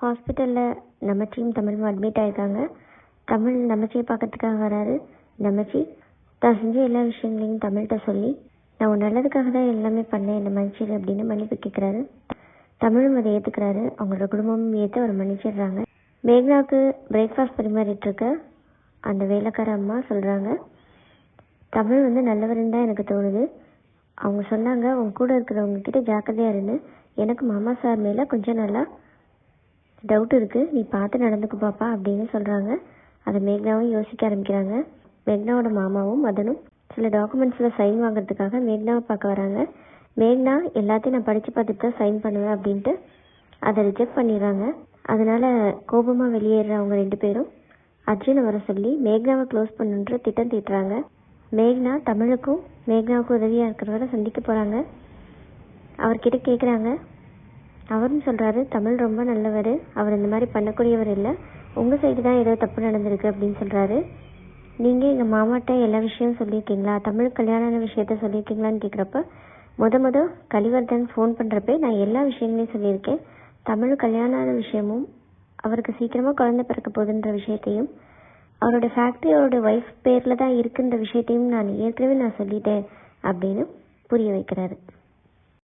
ஹாஸ்பிட்டலில் நமச்சியும் தமிழும் அட்மிட் ஆகிருக்காங்க. தமிழ் நமச்சியை பார்க்கறதுக்காக வராரு. நமச்சி தான் செஞ்ச எல்லா விஷயங்களையும் தமிழ்கிட்ட சொல்லி, நான் உன் நல்லதுக்காக தான் எல்லாமே பண்ணேன், என்னை மன்னிச்சிடு அப்படின்னு மன்னிப்பு கேட்குறாரு. தமிழும் அதை ஏற்றுக்கிறாரு. அவங்களோட குடும்பமும் ஏற்று அவர் மன்னிச்சிடுறாங்க. மேக்னாவுக்கு பிரேக்ஃபாஸ்ட் பரிமாறிட்டுருக்க அந்த வேலைக்கார அம்மா சொல்கிறாங்க, தமிழ் நல்லவருன்னு தான் எனக்கு தோணுது. அவங்க சொன்னாங்க, அவங்க கூட இருக்கிறவங்க கிட்ட ஜாக்கிரதையாக இருந்து, எனக்கு மாமா சார் மேலே கொஞ்சம் நல்லா டவுட் இருக்குது, நீ பார்த்து நடந்துக்கு பாப்பா அப்படின்னு சொல்கிறாங்க. அதை மேக்னாவும் யோசிக்க ஆரம்பிக்கிறாங்க. மேக்னாவோட மாமாவும் மதனும் சில டாக்குமெண்ட்ஸில் சைன் வாங்குறதுக்காக மேக்னாவை பார்க்க வராங்க. மேக்னா எல்லாத்தையும் நான் படித்து பார்த்துட்டு தான் சைன் பண்ணுவேன் அப்படின்ட்டு அதை ரிஜெக்ட் பண்ணிடுறாங்க. அதனால் கோபமாக வெளியேற அவங்க 2 பேரும் அர்ஜுனை வர சொல்லி மேக்னாவை க்ளோஸ் பண்ணுன்ற திட்டம் தீட்டுறாங்க. மேக்னா தமிழுக்கும் மேக்னாவுக்கும் உதவியாக இருக்கிறவரை சந்திக்க போகிறாங்க. அவர்கிட்ட கேட்குறாங்க. அவரும் சொல்கிறாரு, தமிழ் ரொம்ப நல்லவர், அவர் இந்த மாதிரி பண்ணக்கூடியவர் இல்லை, உங்கள் சைடு தான் ஏதோ தப்பு நடந்திருக்கு அப்படின்னு சொல்கிறாரு. நீங்கள் எங்கள் மாமாட்ட எல்லா விஷயமும் சொல்லியிருக்கீங்களா, தமிழ் கல்யாண விஷயத்த சொல்லியிருக்கீங்களான்னு கேட்குறப்ப கலிவர்தன் ஃபோன் பண்ணுறப்ப நான் எல்லா விஷயங்களையும் சொல்லியிருக்கேன். தமிழ் கல்யாண விஷயமும் அவருக்கு சீக்கிரமாக குழந்தை பிறக்க போகுதுன்ற விஷயத்தையும் அவரோட ஃபேக்ட்ரி அவரோட ஒய்ஃப் பேரில் தான் இருக்குன்ற விஷயத்தையும் நான் ஏற்கனவே சொல்லிட்டேன் அப்படின்னு புரிய வைக்கிறாரு.